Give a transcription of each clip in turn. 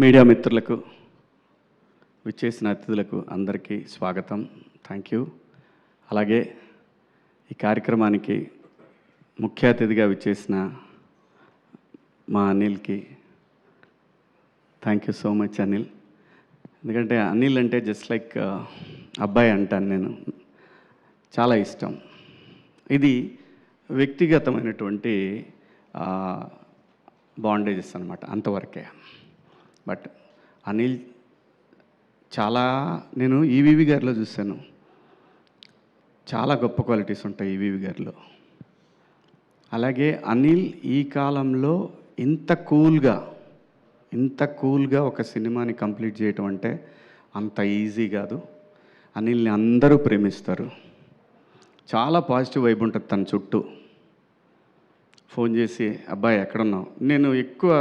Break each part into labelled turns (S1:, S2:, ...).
S1: Media మిత్రులకు, విచ్చేసిన అతిథులకు అందరికీ స్వాగతం. Thank you. అలాగే ఈ కార్యక్రమానికి ముఖ్య అతిథిగా విచ్చేసిన మా అనిల్కి thank you so much Anil. ఎందుకంటే అనిల్ అంటే జస్ట్ లైక్ అబ్బాయి అంటాను నేను, చాలా ఇష్టం. ఇది వ్యక్తిగతమైనటువంటి బాండేజెస్ అనమాట, అంతవరకే. బట్ అనిల్ చాలా, నేను ఈవీవి గారిలో చూశాను, చాలా గొప్ప క్వాలిటీస్ ఉంటాయి ఈవీవి గారిలో. అలాగే అనిల్ ఈ కాలంలో ఇంత కూల్గా ఒక సినిమాని కంప్లీట్ చేయటం అంటే అంత ఈజీ కాదు. అనిల్ని అందరూ ప్రేమిస్తారు. చాలా పాజిటివ్ వైబ్ ఉంటుంది తన చుట్టూ. ఫోన్ చేసి అబ్బాయి ఎక్కడున్నావు, నేను ఎక్కువ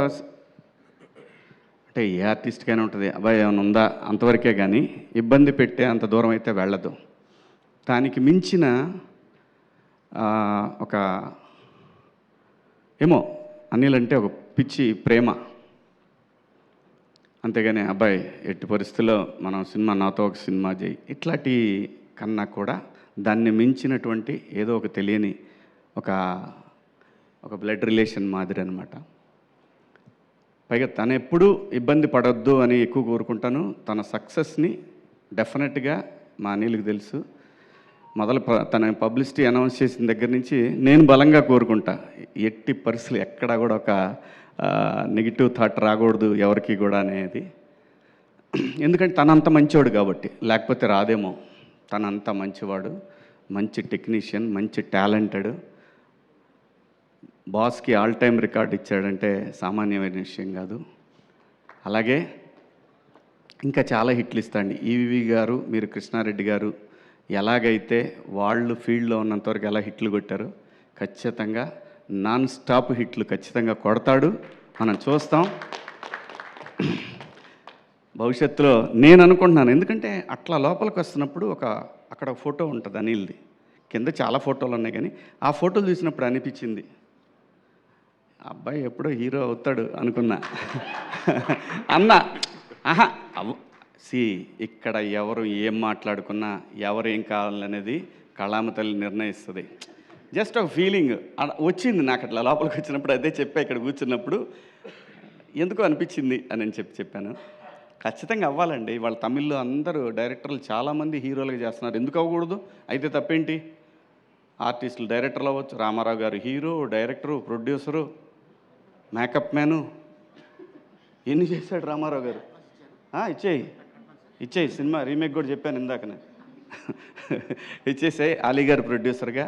S1: అంటే ఏ ఆర్టిస్ట్కైనా ఉంటుంది, అబ్బాయి ఏమైనా ఉందా అంతవరకే, కానీ ఇబ్బంది పెట్టే అంత దూరం అయితే వెళ్ళదు. దానికి మించిన ఒక ఏమో అనిల్ అంటే ఒక పిచ్చి ప్రేమ. అంతేగాని అబ్బాయి ఎట్టి పరిస్థితుల్లో మనం సినిమా, నాతో ఒక సినిమా చేయి, ఇట్లాంటి కన్నా కూడా దాన్ని మించినటువంటి ఏదో ఒక తెలియని ఒక బ్లడ్ రిలేషన్ మాదిరి అనమాట. పైగా తను ఎప్పుడూ ఇబ్బంది పడొద్దు అని ఎక్కువ కోరుకుంటాను. తన సక్సెస్ని డెఫినెట్గా మా అనిల్కి తెలుసు. తన పబ్లిసిటీ అనౌన్స్ చేసిన దగ్గర నుంచి నేను బలంగా కోరుకుంటా, ఎట్టి పరిస్థితులు ఎక్కడా కూడా ఒక నెగిటివ్ థాట్ రాకూడదు ఎవరికి కూడా అనేది. ఎందుకంటే తనంత మంచివాడు కాబట్టి, లేకపోతే రాదేమో. తనంత మంచివాడు, మంచి టెక్నీషియన్, మంచి టాలెంటెడ్. బాస్కి ఆల్ టైమ్ రికార్డ్ ఇచ్చాడంటే సామాన్యమైన విషయం కాదు. అలాగే ఇంకా చాలా హిట్లు ఇస్తాండి ఈవీవి గారు. మీరు కృష్ణారెడ్డి గారు ఎలాగైతే వాళ్ళు ఫీల్డ్లో ఉన్నంతవరకు ఎలా హిట్లు కొట్టారు, ఖచ్చితంగా నాన్ స్టాప్ హిట్లు ఖచ్చితంగా కొడతాడు, మనం చూస్తాం భవిష్యత్తులో. నేను అనుకుంటున్నాను, ఎందుకంటే అట్లా లోపలికి వస్తున్నప్పుడు అక్కడ ఫోటో ఉంటుంది అనిల్ది, కింద చాలా ఫోటోలు ఉన్నాయి, కానీ ఆ ఫోటోలు చూసినప్పుడు అనిపించింది అబ్బాయి ఎప్పుడో హీరో అవుతాడు అనుకున్నా. ఆహా ఇక్కడ ఎవరు ఏం మాట్లాడుకున్నా, ఎవరు ఏం కావాలనేది కళామ తల్లి నిర్ణయిస్తుంది. జస్ట్ ఒక ఫీలింగ్ వచ్చింది నాకు అట్లా లోపలికి వచ్చినప్పుడు. అదే చెప్పా ఇక్కడ కూర్చున్నప్పుడు, ఎందుకో అనిపించింది అని చెప్పాను. ఖచ్చితంగా అవ్వాలండి. వాళ్ళ తమిళ్లో అందరూ డైరెక్టర్లు చాలామంది హీరోలుగా చేస్తున్నారు, ఎందుకు అవ్వకూడదు? అయితే తప్పేంటి? ఆర్టిస్టులు డైరెక్టర్లు అవ్వచ్చు. రామారావు గారు hero, director, producer, makeup man, ఎన్ని చేశాడు రామారావు గారు. ఇచ్చేయి సినిమా రీమేక్ కూడా చెప్పాను ఇందాకనే. ఇచ్చేసాయి. అలీ గారు ప్రొడ్యూసర్గా.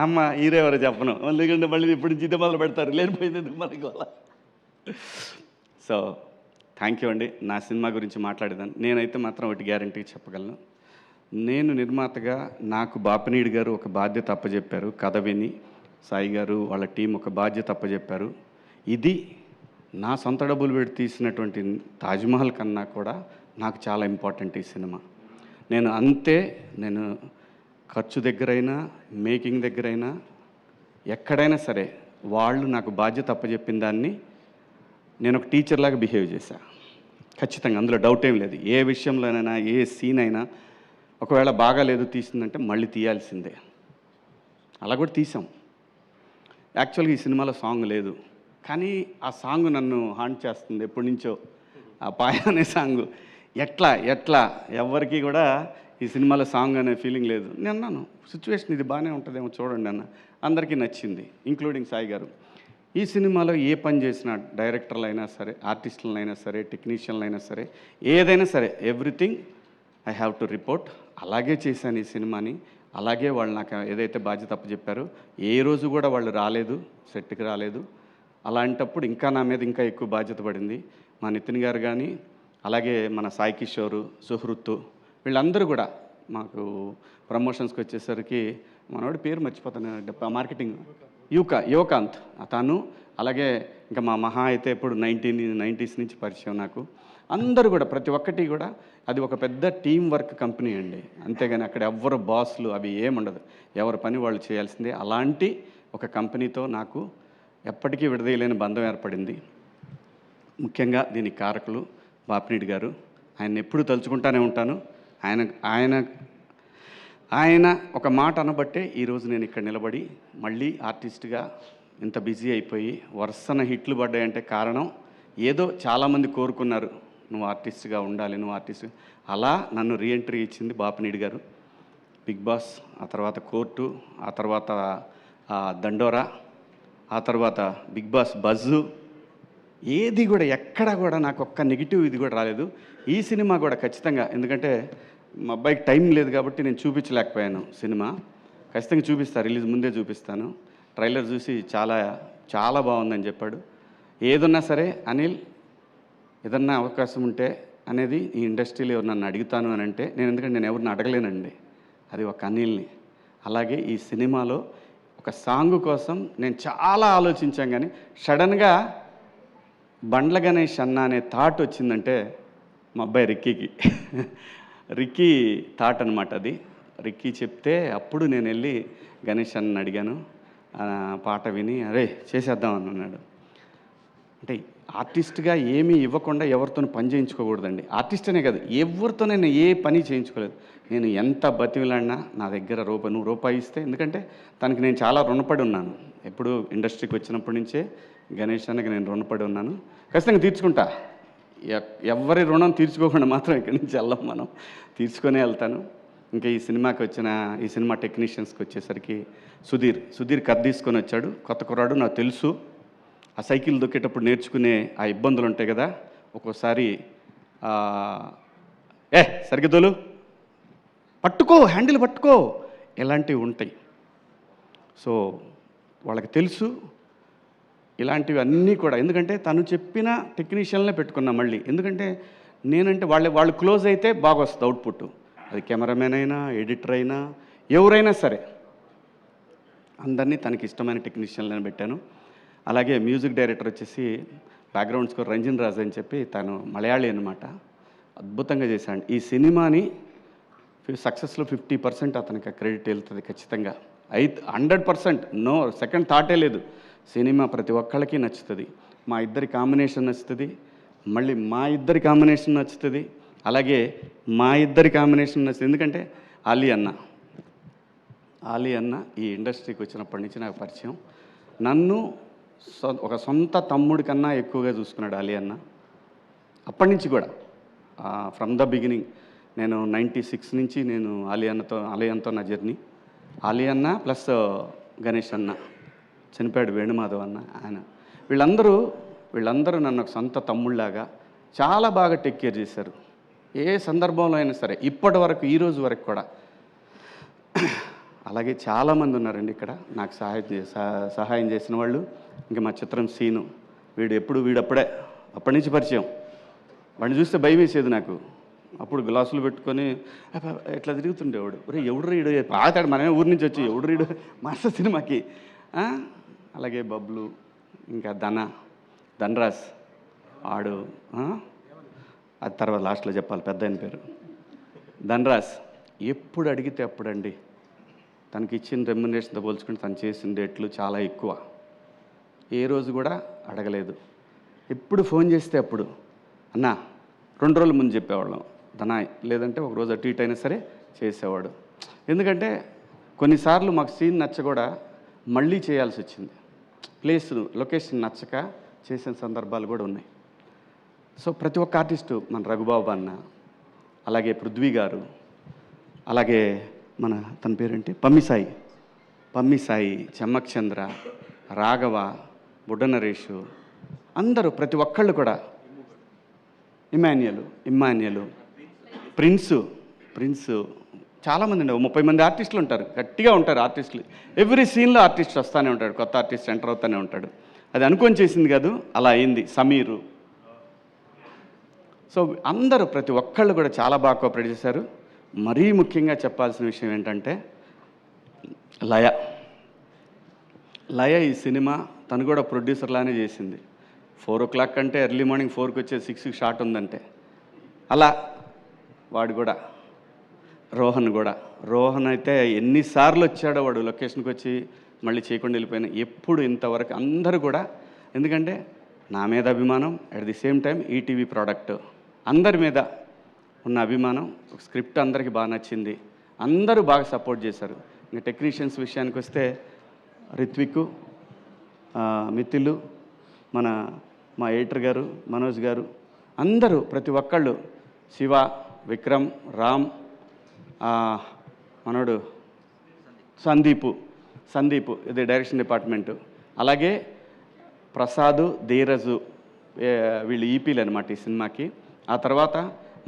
S1: అమ్మ హీరో ఎవరో చెప్పను, ఎందుకంటే మళ్ళీ ఇప్పుడు జిద్ద మొదలు పెడతారు, లేనిపోయింది మనకి వాళ్ళ. సో థ్యాంక్ యూ అండి. నా సినిమా గురించి మాట్లాడేదాన్ని నేనైతే మాత్రం ఒకటి గ్యారంటీ చెప్పగలను. నేను నిర్మాతగా నాకు బాపినీడు గారు ఒక బాధ్యత అప్పచెప్పారు. కథ విని సాయి గారు వాళ్ళ టీం ఒక బాధ్యత అప్పచెప్పారు. ఇది నా సొంత డబ్బులు పెట్టి తీసినటువంటి తాజ్మహల్ కన్నా కూడా నాకు చాలా ఇంపార్టెంట్ ఈ సినిమా. నేను ఖర్చు దగ్గరైనా, మేకింగ్ దగ్గరైనా, ఎక్కడైనా సరే వాళ్ళు నాకు బాధ్యత అప్పచెప్పిన దాన్ని నేను ఒక టీచర్లాగా బిహేవ్ చేశా. ఖచ్చితంగా అందులో డౌట్ ఏం లేదు. ఏ విషయంలోనైనా, ఏ సీన్ అయినా ఒకవేళ బాగాలేదు తీసిందంటే మళ్ళీ తీయాల్సిందే. అలా కూడా తీసాం. యాక్చువల్గా ఈ సినిమాలో సాంగ్ లేదు, కానీ ఆ సాంగ్ నన్ను హాంట్ చేస్తుంది ఎప్పటి నుంచో. ఆ పాయ అనే సాంగ్ ఎట్లా ఎవరికి కూడా ఈ సినిమాలో సాంగ్ అనే ఫీలింగ్ లేదు. నేను అన్నాను సిచ్యువేషన్ ఇది బాగానే ఉంటుందేమో చూడండి అన్న. అందరికీ నచ్చింది, ఇంక్లూడింగ్ సాయి గారు. ఈ సినిమాలో ఏ పని చేసినా, డైరెక్టర్లు అయినా సరే, ఆర్టిస్టులైనా సరే, టెక్నీషియన్లు అయినా సరే, ఏదైనా సరే, everything I have to report. అలాగే చేశాను ఈ సినిమాని. అలాగే వాళ్ళు నాకు ఏదైతే బాధ్యత అప్పచెప్పారో, ఏ రోజు కూడా వాళ్ళు రాలేదు, సెట్కి రాలేదు. అలాంటప్పుడు ఇంకా నా మీద ఇంకా ఎక్కువ బాధ్యత పడింది. మా నితిన్ గారు కానీ, అలాగే మన సాయి కిషోరు, సుహృత్తు, వీళ్ళందరూ కూడా మాకు ప్రమోషన్స్కి వచ్చేసరికి, మనోడి పేరు మర్చిపోతాను, మార్కెటింగ్ యువకాంత్ తను, అలాగే ఇంకా మా మహా అయితే ఇప్పుడు 1990s నుంచి పరిచయం నాకు. అందరూ కూడా ప్రతి ఒక్కటి కూడా అది ఒక పెద్ద టీం వర్క్ కంపెనీ అండి. అంతేగాని అక్కడ ఎవ్వరు బాస్లు అవి ఏముండదు, ఎవరి పని వాళ్ళు చేయాల్సిందే. అలాంటి ఒక కంపెనీతో నాకు ఎప్పటికీ విడదీయలేని బంధం ఏర్పడింది. ముఖ్యంగా దీనికి కారకులు బాపినీడి గారు. ఆయన ఎప్పుడు తలుచుకుంటానే ఉంటాను. ఆయన ఆయన ఆయన ఒక మాట అనబట్టే ఈరోజు నేను ఇక్కడ నిలబడి మళ్ళీ ఆర్టిస్ట్గా ఇంత బిజీ అయిపోయి వరుసన హిట్లు పడ్డాయంటే కారణం ఏదో చాలామంది కోరుకున్నారు, నువ్వు ఆర్టిస్ట్గా ఉండాలి, నువ్వు ఆర్టిస్ట్. అలా నన్ను రీఎంట్రీ ఇచ్చింది బాపినీడి గారు. బిగ్ బాస్, ఆ తర్వాత కోర్టు, ఆ తర్వాత దండోరా, ఆ తర్వాత బిగ్ బాస్ బజ్జు, ఏది కూడా ఎక్కడ కూడా నాకు ఒక్క నెగిటివ్ ఇది కూడా రాలేదు. ఈ సినిమా కూడా ఖచ్చితంగా, ఎందుకంటే మా అబ్బాయికి టైం లేదు కాబట్టి నేను చూపించలేకపోయాను. సినిమా ఖచ్చితంగా చూపిస్తాను, రిలీజ్ ముందే చూపిస్తాను. ట్రైలర్ చూసి చాలా చాలా బాగుందని చెప్పాడు. ఏదన్నా సరే అనిల్, ఏదన్నా అవకాశం ఉంటే అనేది ఈ ఇండస్ట్రీలో ఎవరు నన్ను అడుగుతాను అని అంటే నేను, ఎందుకంటే నేను ఎవరిని అడగలేనండి, అది ఒక అనిల్ని. అలాగే ఈ సినిమాలో ఒక సాంగ్ కోసం నేను చాలా ఆలోచించాను, కానీ సడన్గా బండ్ల గణేష్ అన్న అనే థాట్ వచ్చిందంటే మా అబ్బాయి రిక్కీకి రిక్కీ థాట్ అనమాట అది. రిక్కీ చెప్తే అప్పుడు నేను వెళ్ళి గణేష్ అన్నని అడిగాను. పాట విని అరే చేసేద్దాం అని అన్నాడు. అంటే ఆర్టిస్ట్గా ఏమీ ఇవ్వకుండా ఎవరితో పని చేయించుకోకూడదండి. ఆర్టిస్ట్ అనే కాదు, ఎవరితో నేను ఏ పని చేయించుకోలేదు. నేను ఎంత బతిమిలాడినా నా దగ్గర నువ్వు రూపాయి ఇస్తే, ఎందుకంటే తనకి నేను చాలా రుణపడి ఉన్నాను. ఎప్పుడు ఇండస్ట్రీకి వచ్చినప్పటి నుంచే గణేష్ అన్నకి నేను రుణపడి ఉన్నాను. ఖచ్చితంగా తీర్చుకుంటా. ఎవరి రుణం తీర్చుకోకుండా మాత్రం ఇక్కడి నుంచి వెళ్ళాం, మనం తీర్చుకొనే వెళ్తాను. ఇంకా ఈ సినిమా టెక్నీషియన్స్కి వచ్చేసరికి సుధీర్ కథ తీసుకొని వచ్చాడు. కొత్త కుర్రాడు, నాకు తెలుసు. ఆ సైకిల్ దొక్కేటప్పుడు నేర్చుకునే ఆ ఇబ్బందులు ఉంటాయి కదా, ఒక్కోసారి సరిగ్గా తోలు, పట్టుకో, హ్యాండిల్ పట్టుకో, ఇలాంటివి ఉంటాయి. సో వాళ్ళకి తెలుసు ఇలాంటివి అన్నీ కూడా. ఎందుకంటే తను చెప్పిన టెక్నీషియన్లే పెట్టుకున్నా మళ్ళీ. ఎందుకంటే నేనంటే వాళ్ళు క్లోజ్ అయితే బాగా వస్తుంది అవుట్పుట్. అది కెమెరామెన్ అయినా, ఎడిటర్ అయినా, ఎవరైనా సరే అందరినీ తనకి ఇష్టమైన టెక్నీషియన్లను పెట్టాను. అలాగే మ్యూజిక్ డైరెక్టర్ వచ్చేసి బ్యాక్గ్రౌండ్ స్కోర్ రంజిన్ రాజ్ అని చెప్పి, తను మలయాళీ అనమాట. అద్భుతంగా చేశాడు. ఈ సినిమాని సక్సెస్లో 50% అతనికి క్రెడిట్ వెళ్తుంది ఖచ్చితంగా. 100%, నో సెకండ్ థాటే లేదు. సినిమా ప్రతి ఒక్కళ్ళకి నచ్చుతుంది. మా ఇద్దరి కాంబినేషన్ నచ్చుతుంది, మళ్ళీ మా ఇద్దరి కాంబినేషన్ నచ్చుతుంది, అలాగే మా ఇద్దరి కాంబినేషన్ నచ్చుతుంది. ఎందుకంటే ఆలీ అన్న ఈ ఇండస్ట్రీకి వచ్చినప్పటి నుంచి నాకు పరిచయం. నన్ను ఒక సొంత తమ్ముడి కన్నా ఎక్కువగా చూసుకున్నాడు ఆలీ అన్న. అప్పటి నుంచి కూడా ఫ్రమ్ ద బిగినింగ్, నేను 96 నుంచి నేను ఆలీ అన్నతో నా జర్నీ. ఆలీ అన్న ప్లస్ గణేష్ అన్న, చనిపోయాడు వేణుమాధవ్ అన్న, ఆయన, వీళ్ళందరూ నన్ను ఒక సొంత తమ్ముళ్ళలాగా చాలా బాగా టేక్ కేర్ చేశారు. ఏ సందర్భంలో అయినా సరే, ఇప్పటి వరకు, ఈరోజు వరకు కూడా. అలాగే చాలామంది ఉన్నారండి ఇక్కడ నాకు సహాయం చేసిన వాళ్ళు. ఇంకా మా చిత్రం సీను, అప్పటి నుంచి పరిచయం. వాడిని చూస్తే భయం వేసేది నాకు. అప్పుడు గ్లాసులు పెట్టుకొని ఎట్లా తిరుగుతుండేవాడు. ఎవడు రీడు ఆతాడు, మనమే ఊరి నుంచి వచ్చి ఎవడు రీడు మాస్టర్ సినిమాకి. అలాగే బబ్లు, ఇంకా ధనరాజ్ ఆడు, అది తర్వాత లాస్ట్లో చెప్పాలి, పెద్ద ఆయన పేరు ధనరాజ్. ఎప్పుడు అడిగితే అప్పుడండి, తనకి ఇచ్చిన రెమ్యునరేషన్తో పోల్చుకుంటే తను చేసిన డేట్లు చాలా ఎక్కువ. ఏ రోజు కూడా అడగలేదు. ఎప్పుడు ఫోన్ చేస్తే అప్పుడు అన్నా 2 రోజుల ముందు చెప్పేవాళ్ళం ధనాయ్, లేదంటే ఒక రోజు అటు ఇటు అయినా సరే చేసేవాడు. ఎందుకంటే కొన్నిసార్లు మాకు సీన్ నచ్చ కూడా మళ్ళీ చేయాల్సి వచ్చింది. లొకేషన్ నచ్చక చేసిన సందర్భాలు కూడా ఉన్నాయి. సో ప్రతి ఒక్క ఆర్టిస్టు, మన రఘుబాబు అన్న, అలాగే పృథ్వీ గారు, అలాగే తన పేరేంటి పమ్మిసాయి, చెమ్మక్ చంద్ర, రాఘవ, బుడ్డ నరేషు, అందరూ ప్రతి ఒక్కళ్ళు కూడా, ఇమ్మాన్యుయలు, ప్రిన్స్, చాలామంది అండి, 30 మంది ఆర్టిస్టులు ఉంటారు, గట్టిగా ఉంటారు ఆర్టిస్టులు. ఎవ్రీ సీన్లో ఆర్టిస్ట్ వస్తూనే ఉంటాడు, కొత్త ఆర్టిస్ట్ ఎంటర్ అవుతూనే ఉంటాడు. అది అనుకొని చేసింది కాదు, అలా అయింది. సమీరు. సో అందరూ ప్రతి ఒక్కళ్ళు కూడా చాలా బాగా కోఆపరేట్ చేశారు. మరీ ముఖ్యంగా చెప్పాల్సిన విషయం ఏంటంటే లయ ఈ సినిమా తను కూడా ప్రొడ్యూసర్లానే చేసింది. 4 o'clock అంటే ఎర్లీ మార్నింగ్ 4కి వచ్చే 6కి షాట్ ఉందంటే, అలా వాడు కూడా, రోహన్ అయితే ఎన్నిసార్లు వచ్చాడో వాడు లొకేషన్కి వచ్చి మళ్ళీ చేయకుండా వెళ్ళిపోయాను. ఎప్పుడు ఇంతవరకు అందరూ కూడా, ఎందుకంటే నా మీద అభిమానం, at the same time ETV product అందరి మీద ఉన్న అభిమానం, స్క్రిప్ట్ అందరికీ బాగా నచ్చింది, అందరూ బాగా సపోర్ట్ చేశారు. ఇంకా టెక్నీషియన్స్ విషయానికి వస్తే రిత్విక్, మిథిలు, మా ఎడిటర్ గారు మనోజ్ గారు, అందరూ ప్రతి ఒక్కళ్ళు, శివ, విక్రమ్, రామ్, మనోడు సందీపు ఇది డైరెక్షన్ డిపార్ట్మెంటు, అలాగే ప్రసాద్, ధీరజు, వీళ్ళు ఈపీలు అనమాట ఈ సినిమాకి. ఆ తర్వాత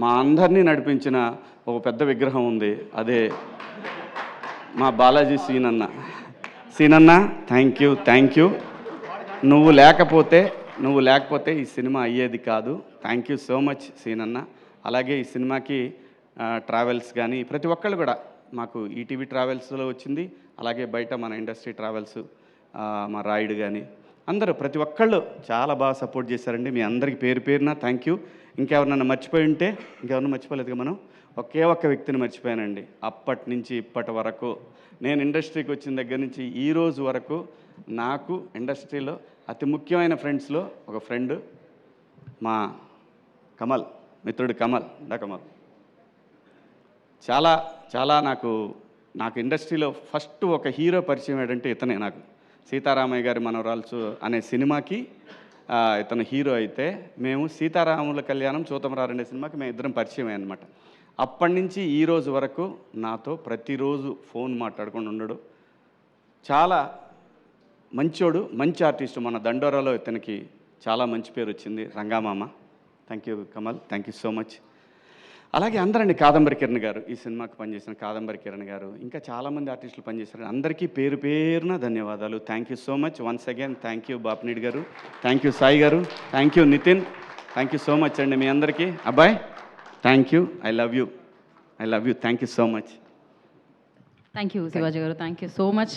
S1: మా అందరినీ నడిపించిన ఒక పెద్ద విగ్రహం ఉంది, అదే మా బాలాజీ సీనన్న. Thank you. నువ్వు లేకపోతే ఈ సినిమా అయ్యేది కాదు. థ్యాంక్ యూ సో మచ్ సీనన్న. అలాగే ఈ సినిమాకి ట్రావెల్స్ కానీ ప్రతి ఒక్కళ్ళు కూడా, మాకు ఈటీవీ ట్రావెల్స్లో వచ్చింది, అలాగే బయట మన ఇండస్ట్రీ ట్రావెల్స్, మా రాయుడు కానీ అందరూ ప్రతి ఒక్కళ్ళు చాలా బాగా సపోర్ట్ చేశారండి. మీ అందరికీ పేరు పేరున థ్యాంక్ యూ. ఇంకెవరినన్నా మర్చిపోయి ఉంటే, ఇంకెవరన్నా మర్చిపోలేదుగా, మనం ఒకే ఒక్క వ్యక్తిని మర్చిపోయానండి. అప్పటి నుంచి ఇప్పటి వరకు, నేను ఇండస్ట్రీకి వచ్చిన దగ్గర నుంచి ఈ రోజు వరకు నాకు ఇండస్ట్రీలో అతి ముఖ్యమైన ఫ్రెండ్స్లో ఒక ఫ్రెండ్ మా కమల్, మిత్రుడు కమల్. చాలా నాకు ఇండస్ట్రీలో ఫస్ట్ ఒక హీరో పరిచయం ఏంటంటే ఇతనే. నాకు సీతారామయ్య గారి మనవరాల్సు అనే సినిమాకి ఇతను హీరో అయితే, మేము సీతారాముల కళ్యాణం చూతమరారండే సినిమాకి మేము ఇద్దరం పరిచయం అనమాట. అప్పటి నుంచి ఈ రోజు వరకు నాతో ప్రతిరోజు ఫోన్ మాట్లాడుకొని ఉండడు. చాలా మంచోడు, మంచి ఆర్టిస్టు. మన దండోరాలో ఇతనికి చాలా మంచి పేరు వచ్చింది, Rangamama. Thank you Kamal, thank you so much. అలాగే అందరండి, కాదంబరి కిరణ్ గారు, ఈ సినిమాకి పనిచేసిన కాదంబరి కిరణ్ గారు, ఇంకా చాలామంది ఆర్టిస్టులు పనిచేశారు. అందరికీ పేరు పేరున ధన్యవాదాలు. Thank you so much once again. Thank you Bapineedu garu, thank you Sai garu, thank you Nithin, thank you so much అండి మీ అందరికీ. అబ్బాయ్ thank you, I love you, thank you so much.
S2: Thank you Sivaji garu, thank you so much.